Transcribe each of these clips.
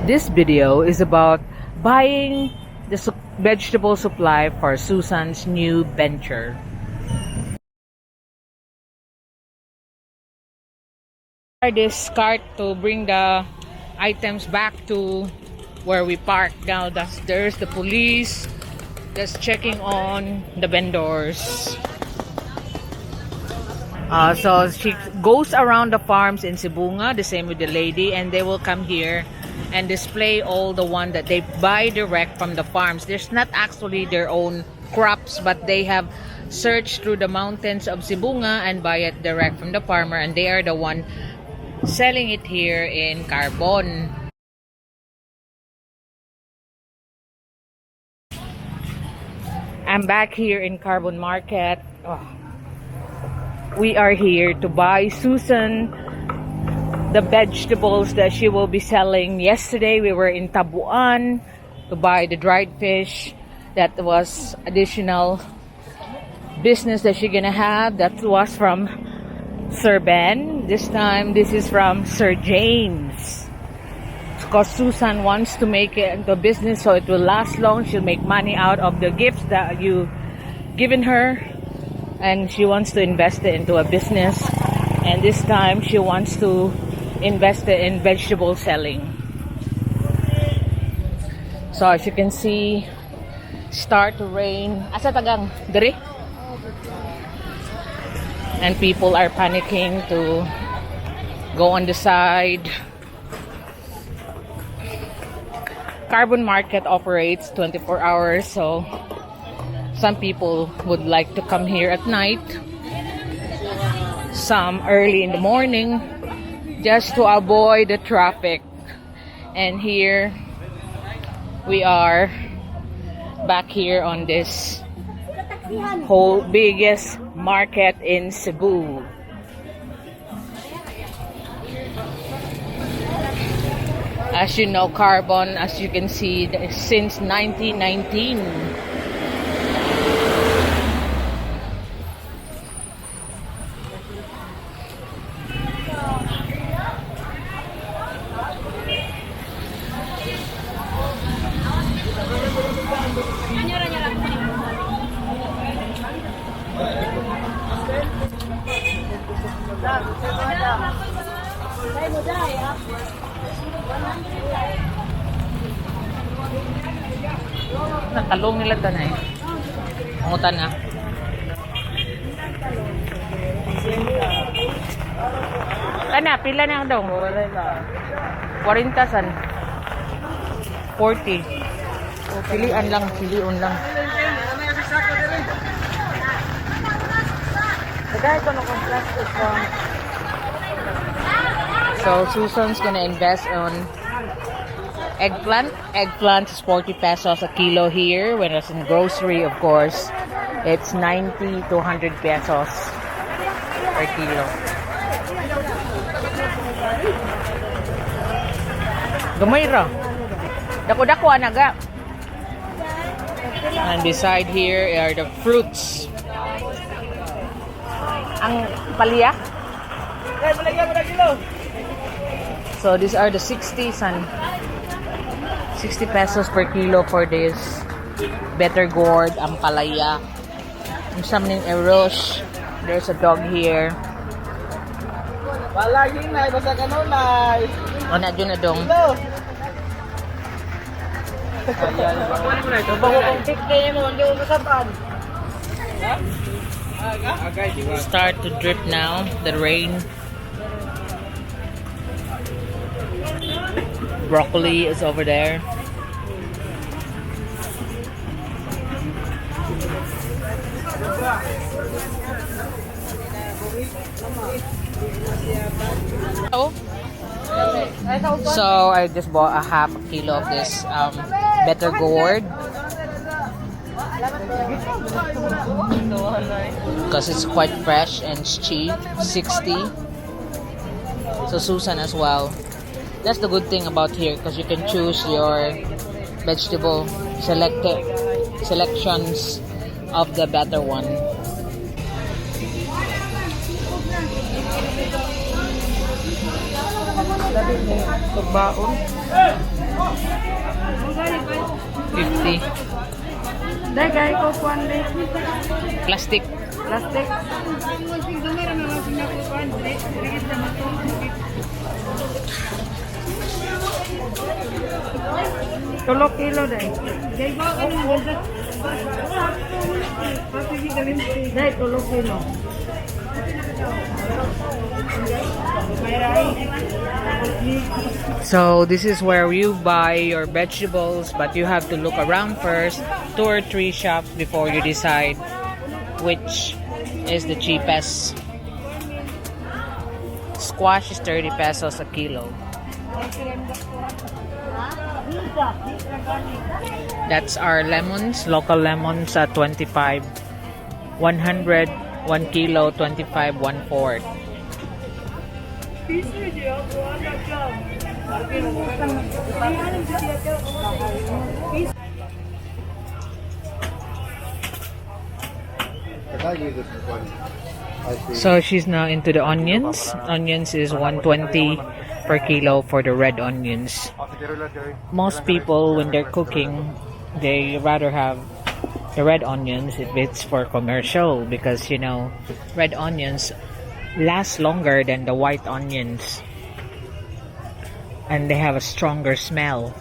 This video is about buying the vegetable supply for Susan's new venture. This cart to bring the items back to where we park. Now there's the police that's checking on the vendors. So she goes around the farms in Cebu, the same with the lady, and they will come here and display all the one that they buy direct from the farms. There's not actually their own crops, but they have searched through the mountains of Cebu and buy it direct from the farmer, and they are the one selling it here in Carbon. I'm back here in Carbon Market. We are here to buy Susan the vegetables that she will be selling. Yesterday we were in Tabuan to buy the dried fish. That was additional business that she's gonna have. That was from Sir Ben. This time this is from Sir James, because Susan wants to make it into a business so it will last long. She'll make money out of the gifts that you given her, and she wants to invest it into a business. And this time she wants to invest it in vegetable selling. So as you can see, start to rain. Asa tagang diri? And people are panicking to go on the side. Carbon Market operates 24 hours, so some people would like to come here at night, some early in the morning, just to avoid the traffic. And here we are back here on this whole biggest market in Cebu. As you know, Carbon, as you can see, since 1919. Talong nila ito na eh. Pangutan na. Kana, pila na daw? 40 san. 40. Pilian lang, piliun lang. So Susan's gonna invest on eggplant. Eggplant is 40 pesos a kilo here, whereas in grocery, of course, it's 90 to 100 pesos per kilo. Gamay ra. Dako-dako anaga. And beside here are the fruits. Ang palya. So these are the 60s and 60 pesos per kilo for this better gourd, ang palaya. And something erosh. There's a dog here. Palagi na, basta kanulay. O na dyan na dong. Start to drip now, the rain. Broccoli is over there. So I just bought a half a kilo of this better gourd because it's quite fresh and it's cheap, 60. So Susan as well. That's the good thing about here, because you can choose your vegetable selections of the better one. Pagbaon. $50. Dai kay ko kuan dai. Plastic. Plastic. Tulo kilo dai. Dai tulo kilo. So this is where you buy your vegetables, but you have to look around first, 2 or 3 shops before you decide which is the cheapest. Squash is 30 pesos a kilo. That's our lemons, local lemons at 25. 100, 1 kilo, 25, 1/4. So she's now into the onions. Onions is 120 per kilo for the red onions. Most people, when they're cooking, they rather have the red onions if it's for commercial, because you know red onions last longer than the white onions and they have a stronger smell.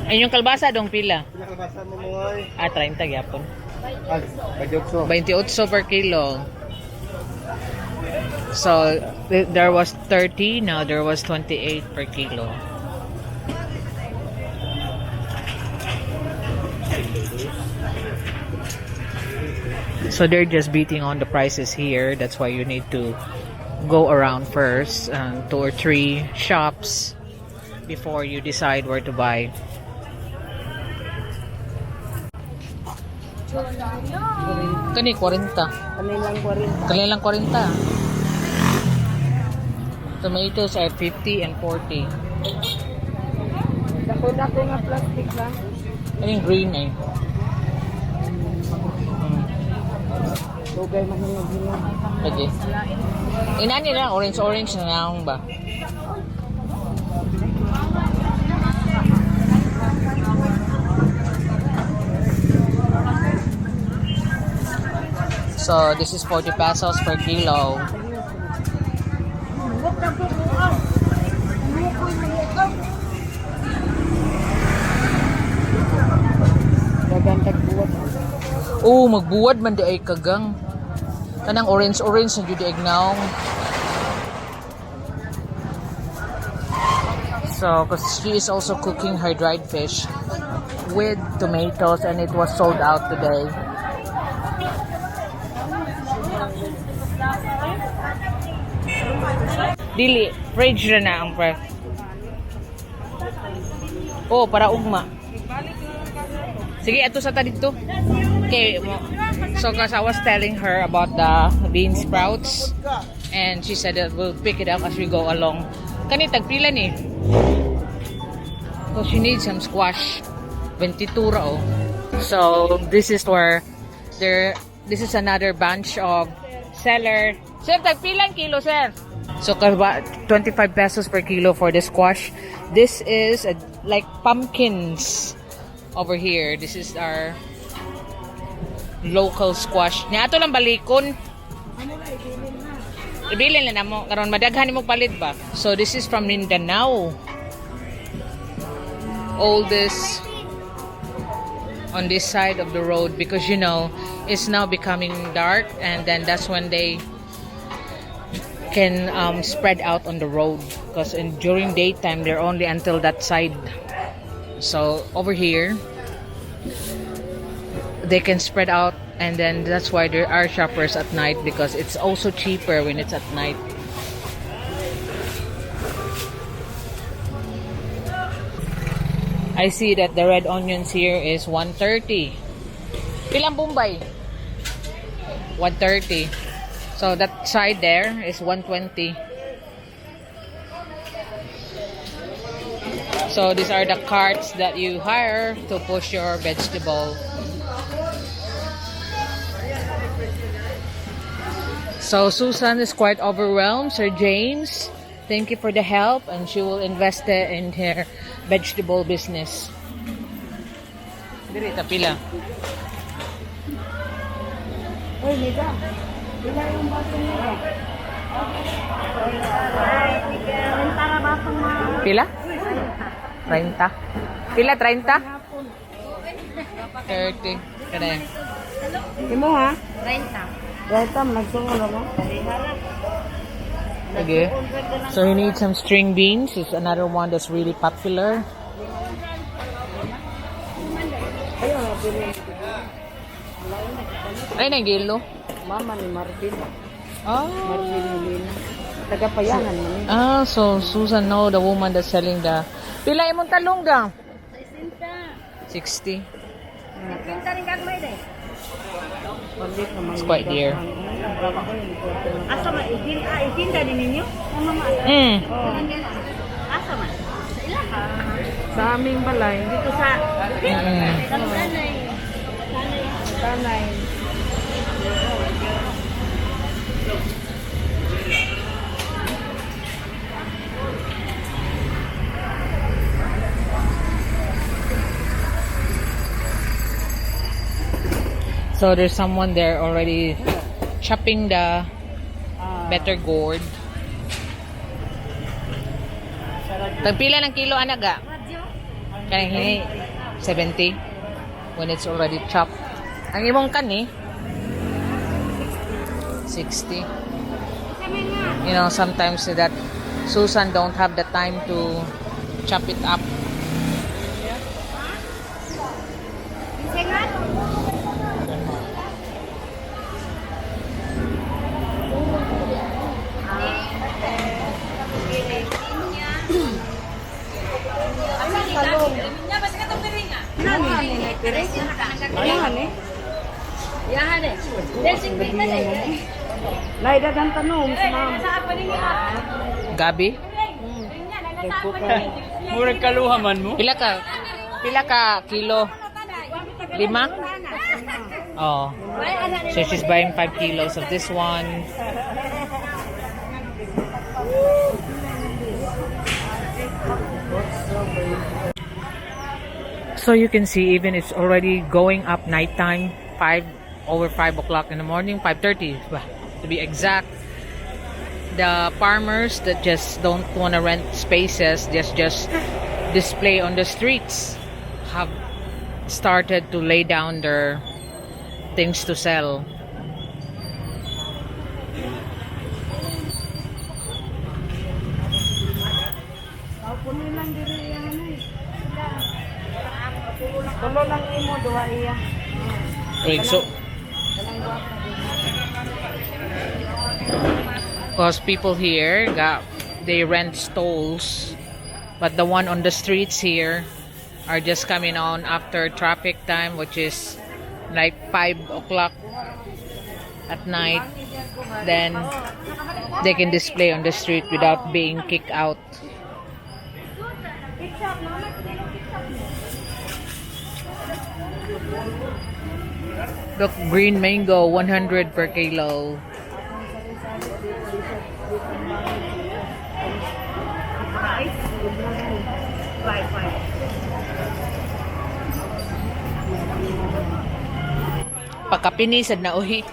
Ay, yung kalbasa dong pila? Kalbasa mo mo ay. 30 gyapon. 28. 28 per kilo. So there was 30, now there was 28 per kilo. So they're just beating on the prices here. That's why you need to go around first, 2 or 3 shops before you decide where to buy. Kani 40. Kanilang 40. Kanilang 40. Tomatoes are 50 and 40. Dako-dako nga plastic lang. Anong green eh? Dugay mahingag-hingag. Pwede. Inani lang, orange na lang ba? So this is 40 pesos per kilo. Gagantag buwat. Oh, magbuwad man di ay kagang. Kanang orange na jud ay ignaw. So, because she is also cooking her dried fish with tomatoes and it was sold out today. Dili, fridge na na ang pre. Oh, para ugma. Sige, ato sa ta dito. Okay, so cause I was telling her about the bean sprouts and she said that we'll pick it up as we go along. Kani tagpila ni. So she needs some squash. 22 ra oh. So this is where this is another bunch of seller. Sir, tagpilang kilo, sir? So 25 pesos per kilo for the squash. This is like pumpkins over here. This is our local squash. Niato lang balikon. Ibilin na mo karon madaghan mo palit ba. So this is from Mindanao. All this on this side of the road because you know it's now becoming dark and then that's when they can spread out on the road because during daytime they're only until that side. So over here they can spread out and then that's why there are shoppers at night because it's also cheaper when it's at night. I see that the red onions here is 130. Pilang Bombay? 130. So that side there is 120. So these are the carts that you hire to push your vegetable. So Susan is quite overwhelmed. Sir James, thank you for the help, and she will invest it in her vegetable business. Dili pila. Uy, Nida. Bila yung baso nila. Para basong mga... Pila? 30. Pila 30? 30. Kada. Imo ha? 30. 30, nagsungo na mo? Okay. So you need some string beans. It's another one that's really popular. Ayun, pili. Ay, nagilo. Mama ni Marvin. Oh. Marvin Molina. Tagapayangan mo ni. Ah, so Susan know the woman that's selling the... Pila imong talong ga? 60. It's quite dear. Asa man, itinda din ninyo? Asa man? Sa ilang? Sa aming balay. Dito sa... Tanay. So there's someone there already chopping the better gourd. Tagpila ng kilo anaga? Kanang 70 when it's already chopped. Ang imong kani 60. You know, sometimes that Susan don't have the time to chop it up. Lai dagang tanong, ma'am. Gabi? Murag kaluhaman mo? Pila ka kilo? 5? Oh. So she's buying 5 kilos of this one. So you can see even it's already going up nighttime, over 5 o'clock in the morning, 5:30 to be exact. The farmers that just don't want to rent spaces, just display on the streets, have started to lay down their things to sell. Tulo lang imo, duwa iya. So, because people here they rent stalls, but the one on the streets here are just coming on after traffic time, which is like 5 o'clock at night. Then they can display on the street without being kicked out. Look, green mango, 100 per kilo. Pagkapinisad na uhi.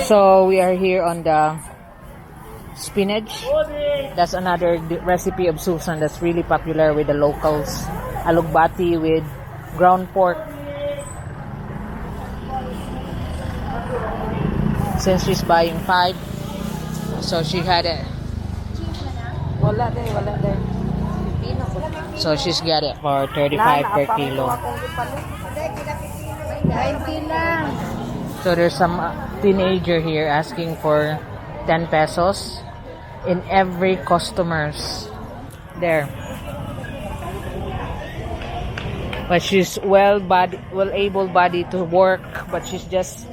So we are here on the spinach. That's another recipe of Susan that's really popular with the locals. Alugbati with ground pork. Since she's buying 5, so she had it. Wala din. So she's got it for 35 per kilo. 90 lang. So there's some teenager here asking for 10 pesos in every customers there. But she's able-bodied to work, but she's just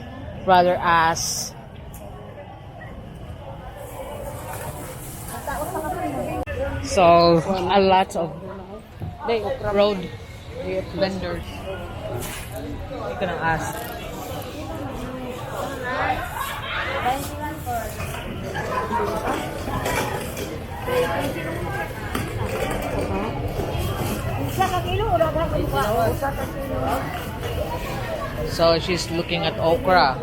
rather ask. So, a lot of road vendors. You can ask. So, she's looking at okra.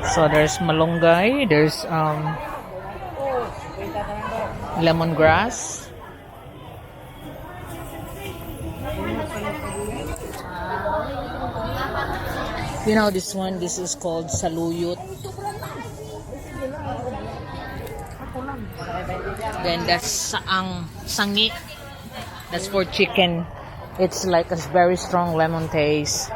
So, there's malunggay, there's lemongrass. You know this one, this is called saluyot. Then that's sangi. That's for chicken. It's like a very strong lemon taste.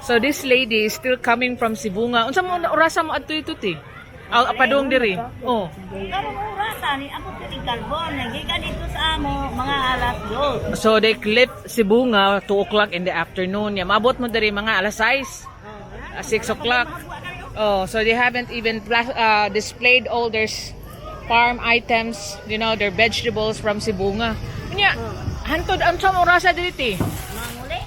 So this lady is still coming from Cebu nga. Unsa mo orasa mo adto ito ti? Padung diri. Oh. Karong orasa ni ako ti carbon, gikan dito sa amo mga alas 2. So they clip Cebu nga 2 o'clock in the afternoon. Ya mabot mo diri mga alas 6. 6 o'clock. Oh, so they haven't even displayed all their farm items, you know, their vegetables from Cebu nga. Nya, hantod ang sa orasa diri ti. Manguli?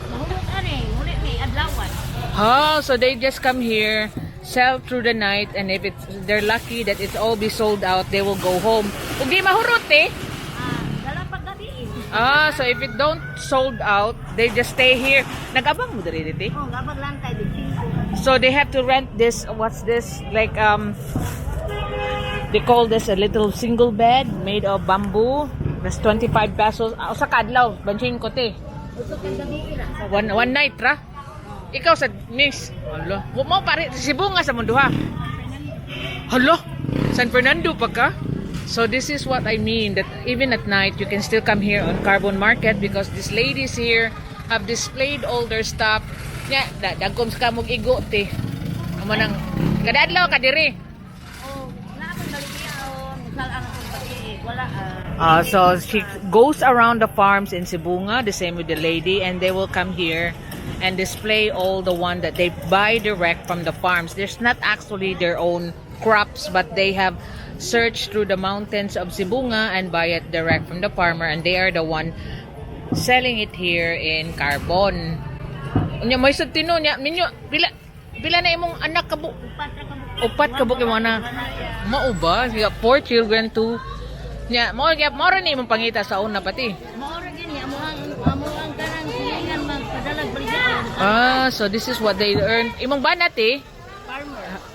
Mahulog ani, muli ni adlawan. Oh, so they just come here, sell through the night, and if they're lucky that it's all be sold out, they will go home. Ug di mahurot eh. Dalang paggabi. So if it don't sold out, they just stay here. Nag-abang mo diri dito. Oh, gabag lang kay di. So they have to rent this, what's this? Like they call this a little single bed made of bamboo. That's 25 pesos. Sa kadlaw, bansin ko te. Uso kay gabi ira. One night ra. Ikaw sa miss. Hala. Mo pare Cebu nga sa Munduha. Hala. San Fernando pa ka? So this is what I mean, that even at night you can still come here on Carbon Market because these ladies here have displayed all their stuff. Nya, dagkom sa kamog igo te. Amo nang kadadlaw ka diri. Oh, naa pag balikiyaon, misal ang pagbabi wala So she goes around the farms in Cebu nga, the same with the lady, and they will come here and display all the one that they buy direct from the farms. There's not actually their own crops, but they have searched through the mountains of Cebu nga and buy it direct from the farmer, and they are the one selling it here in Carbon. Unya may tino nya minyo pila na imong anak kabo? Upat kabo kay mga mao ba? You got 4 children too. Nya mo ni imong pangita sa una pati. Mao ra gini amuang kanang silingan magpadalag balikiyaon. So this is what they earn. Imong banat eh.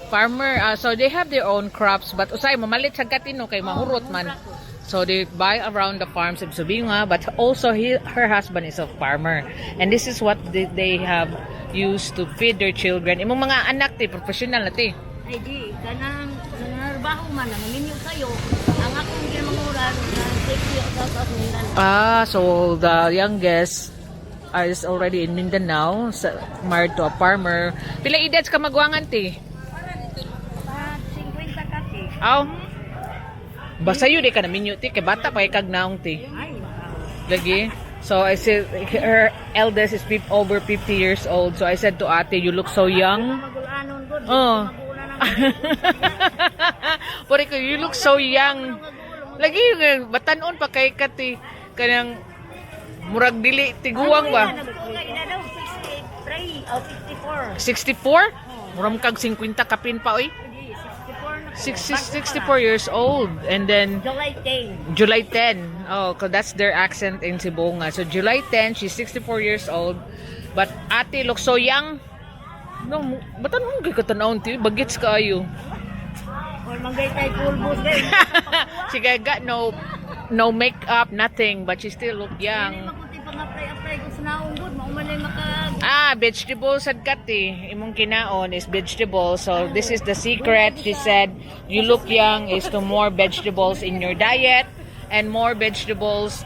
Farmer. So they have their own crops, but usay mamalit sa katino kay mahurot man. So they buy around the farms of Subinga, but also her husband is a farmer. And this is what they have used to feed their children. Imong mga anak ti professional na ti. Ay di kanang nanarbaho man ang minyo kayo. Ang akong ginamangura na safety sa Mindanao. So the youngest is already in Mindanao, married to a farmer. Pila edad ka magwangan ti? 50 kati. Aw. Basta yun, di ka namin yun, ti. Kaya bata pa kag naong, ti. Lagi. So, I said, her eldest is over 50 years old. So, I said to ate, you look so young. Oh. Pari ko, you look so young. Lagi, batanon pa kay kati. Kanang, murag dili, tiguang ba? 64? Murag kag 50 kapin pa, oy. 64 years old, and then July 10. Oh, cause that's their accent in Cebu nga. So July 10, she's 64 years old, but ate looks so young. No, batan mo gay katanawon ti bagets kaayo. Or manggay tay pulbos gay. She got no makeup, nothing, but she still look young. Vegetables sad kati. Imong kinaon is vegetables. So this is the secret. She said, you look young is to more vegetables in your diet. and more vegetables,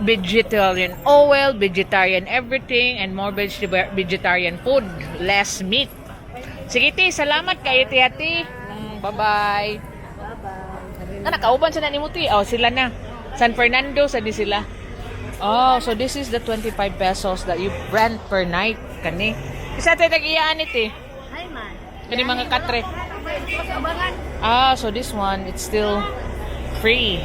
vegetarian oil, vegetarian everything, and more vegetarian food, less meat. Sige, ti, salamat kayo, ti, ati. Bye-bye. Ah, nakauban sa nani mo, ti. Oh, sila na. San Fernando, sa di sila. Oh, so this is the 25 pesos that you rent per night. Kani. Isa tayo tag-iyaan iti. Hi, man. Kani mga katre. Abangan. Ah, so this one, it's still free.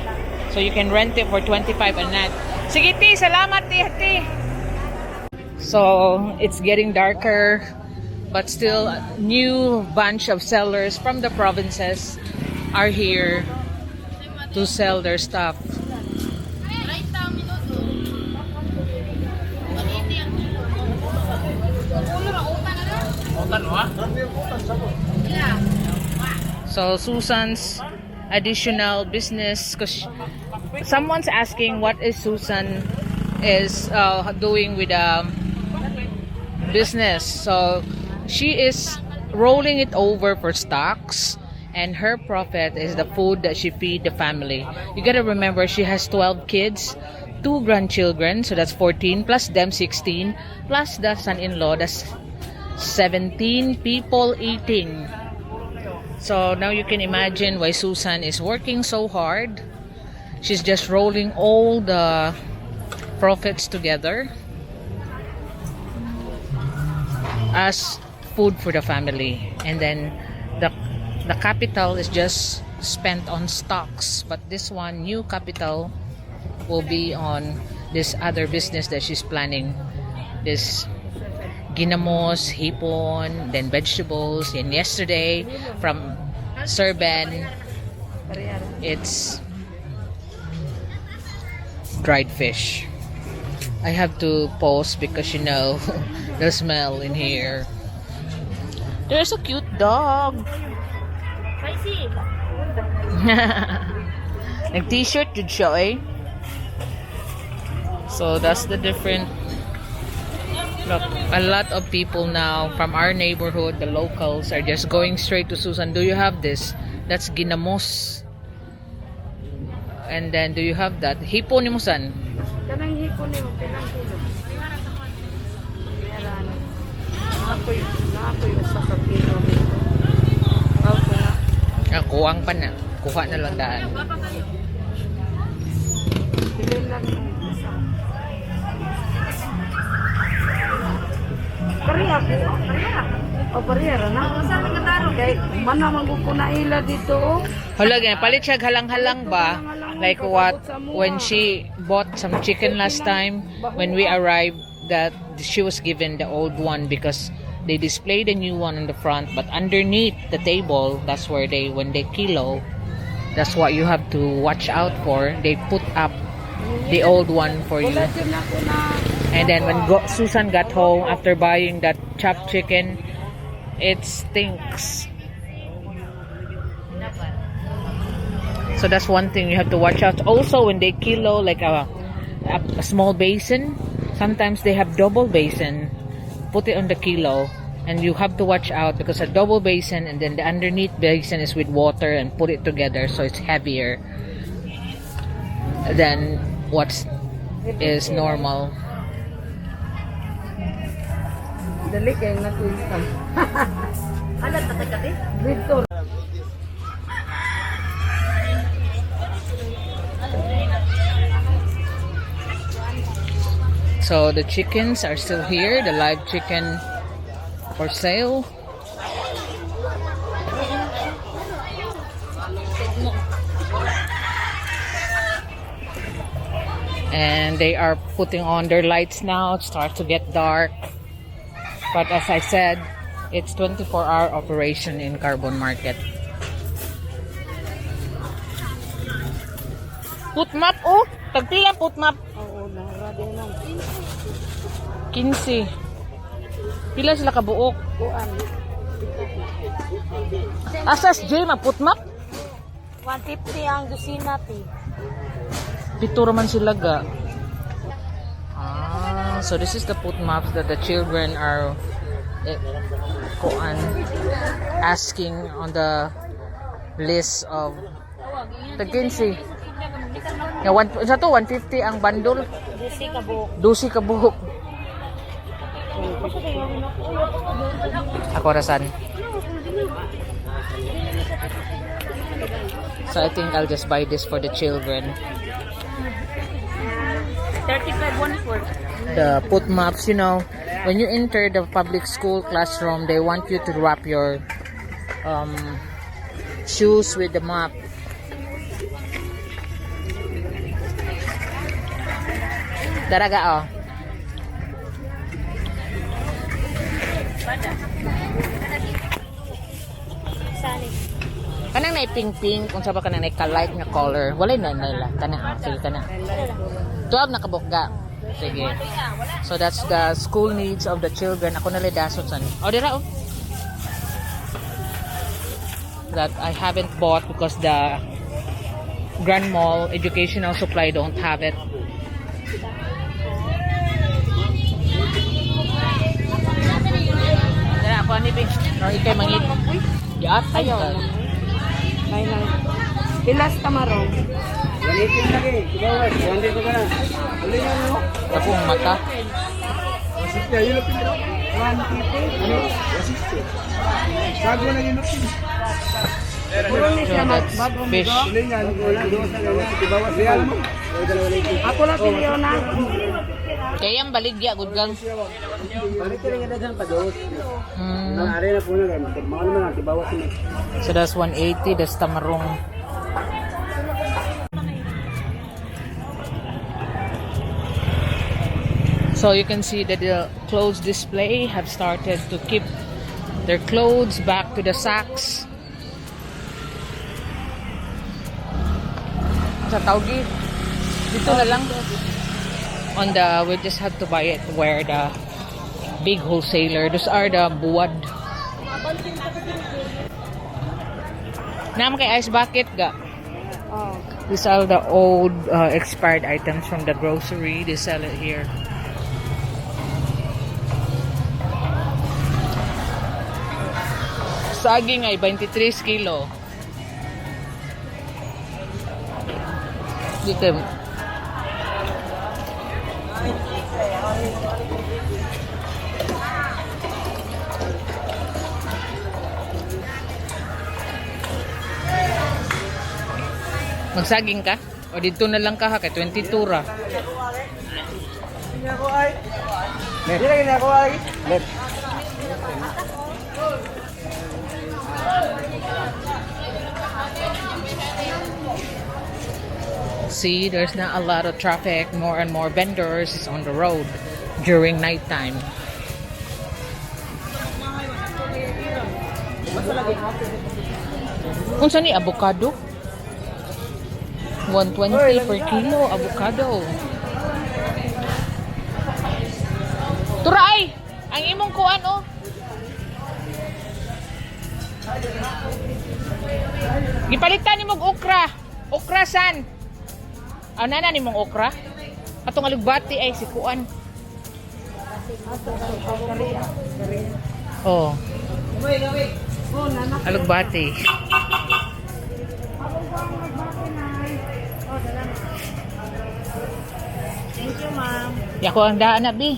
So you can rent it for 25 a night. Sige, ti. Salamat, ti, ati. So, it's getting darker, but still a new bunch of sellers from the provinces are here to sell their stuff. So Susan's additional business, because someone's asking what is Susan is doing with business. So she is rolling it over for stocks, and her profit is the food that she feed the family. You gotta remember, she has 12 kids, 2 grandchildren, so that's 14, plus them 16, plus the son-in-law, that's 17 people eating. So now you can imagine why Susan is working so hard. She's just rolling all the profits together as food for the family, and then the capital is just spent on stocks, but this one, new capital, will be on this other business that she's planning, this ginamos, hipon, then vegetables. And yesterday from Serban, it's dried fish. I have to pause because, you know, the smell in here. There's a cute dog. Spicy. Nag-t-shirt did siya eh. So that's the different. Look, a lot of people now from our neighborhood, the locals, are just going straight to Susan. Do you have this? That's ginamos. And then, do you have that? Hipon ni mo san? Kanang hipon ni mo, pinang kilo. Meron. Naapoy usa ka kilo dito. Ako na. Kuwang pa na. Kuha na lang daan. Bilhin lang yung isa. Kariya po. O pariyara na. Saan nga taro? Kay manamang ko na ila dito. Hala, ganyan. Palit siya halang-halang ba? Like what? When she bought some chicken last time, when we arrived, that she was given the old one because they displayed the new one in the front, but underneath the table, that's where when they kilo, that's what you have to watch out for. They put up the old one for you. And then when Susan got home after buying that chopped chicken, it stinks. So that's one thing you have to watch out. Also, when they kilo like a small basin, sometimes they have double basin. Put it on the kilo, and you have to watch out because a double basin and then the underneath basin is with water, and put it together so it's heavier than what is normal. Dali kay na tulistan. Alat ta kati? Dito. So the chickens are still here, the live chicken for sale. And they are putting on their lights now. It starts to get dark. But as I said, it's 24-hour operation in Carbon Market. Putmap, oh! Tagpila putmap. Oo, narado lang. 15. Pila sila kabuok? Kuan. Asas J, maputmap? 150 ang dosina ti. Pito raman sila ga. So this is the putmaps that the children are asking on the list of the 15. Sa to 150 ang bundle. Dusi ka buhok. 12 ka buhok. Ako rasan. So I think I'll just buy this for the children. 35 The put maps, you know, when you enter the public school classroom, they want you to wrap your shoes with the map. Daraga, oh. Kanang na pink-pink, kung saba kanang na ka-light na color. Walay na nila. Kana, sige kana. 12 na kabukga. Sige. So that's the school needs of the children. Ako nalay dasot san. O dira, oh. That I haven't bought because the Grand Mall Educational Supply don't have it. Dira, ako ni Bing. No, ikay mangit. Diat, ayaw. May lang. Pilas tamarong. Galitin lagi. Ibawas. Wandi ko ka na. Uli nga mo. Akong mata. Asiste. Ayun lang piniro. Ano? Asiste. Sago na yun. So that's fish. Uli nga. Ibawas. Real mo. Ako lang piliyo na. Kaya yung baligya, good gang. Balik ka rin nga dyan pa dos. Ari na po na. Mga naman ang ibawas mo. So that's 180, that's tamarong. So you can see that the clothes display have started to keep their clothes back to the sacks. Sa tawgi, dito na lang. On the, we just have to buy it where the big wholesaler. Those are the buwad. Naman kay ice bucket ga. Oh. These are the old expired items from the grocery. They sell it here. Saging ay 23 kilo. Dito. Magsaging ka? O dito na lang ka ha? Kay 22 ra. See, there's not a lot of traffic. More and more vendors on the road during nighttime. Kung saan ni avocado? 120 per kilo avocado. Turay! Ang imong kuan oh. Gipalitan ni mong okra. Okra san? Nana ni mong okra? Atong alugbati ay si kuan. Oh. Alugbati. Thank you, ma'am. Ako ang daan na, Bi.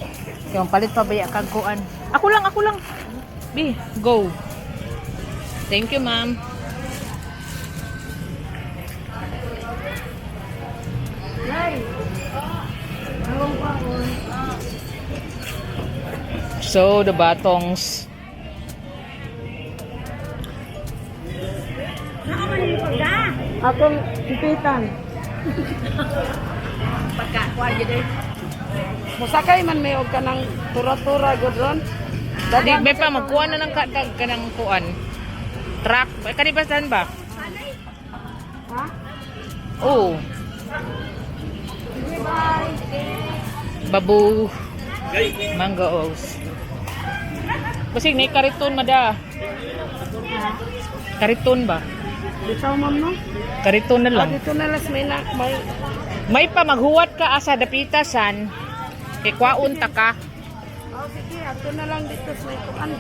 Yung palit pa ba kag kuan? Ako lang. Bi, go. Thank you, ma'am. So, the batongs. Akong pipitan. Pagkakuan dyan. Musakay man may og kanang tura-tura godron. Dadi may pa magkuha na lang kanang kuan. Truck, kanibasan ba? Ha? Oh. Babu. Mangoes. Kasi may kariton mada. Kariton ba? Bitaw ma'am no? Kariton na lang. Dito na las may May pa maghuwat ka asa dapitasan. Ikwaon ta ka. Oh, sige, ato na lang dito sa ikuan.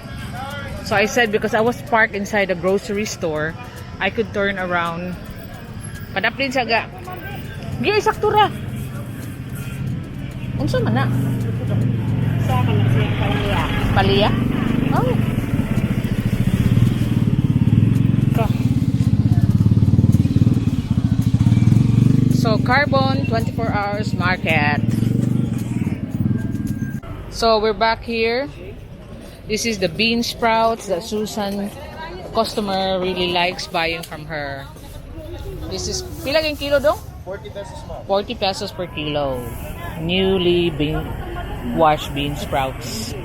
So I said because I was parked inside a grocery store, I could turn around. Padaplin sa ga. Gi saktura. Unsa man na? Sa man na siya kaya. Palia? Oh. Ka. So, Carbon 24 hours market. So, we're back here. This is the bean sprouts that Susan, customer, really likes buying from her. This is, pila yung kilo dong? 40 pesos ma'am. 40 pesos per kilo. Newly washed bean sprouts.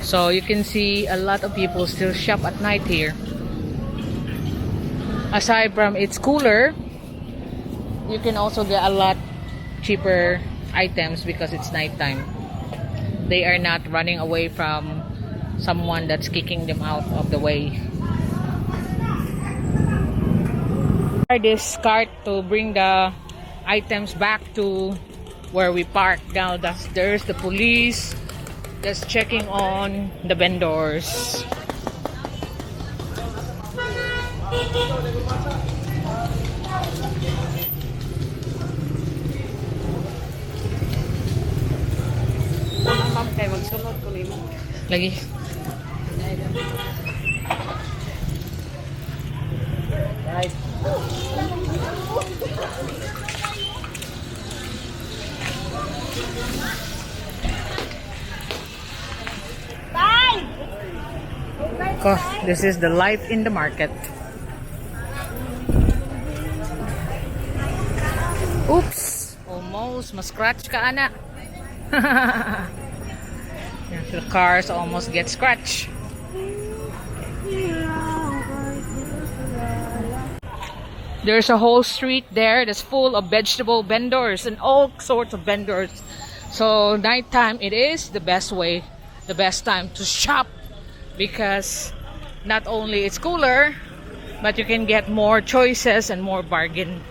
So you can see a lot of people still shop at night here. Aside from it's cooler, you can also get a lot cheaper items because it's nighttime. They are not running away from someone that's kicking them out of the way. This cart to bring the items back to where we park. Now there's the police that's checking on the vendors. Ma'am kay magsulod ko nimo. Lagi. Right. This is the life in the market. Oops! Almost ma-scratch ka, ana. The cars almost get scratched. There's a whole street there that's full of vegetable vendors and all sorts of vendors. So nighttime it is the best way, the best time to shop because not only it's cooler, but you can get more choices and more bargain.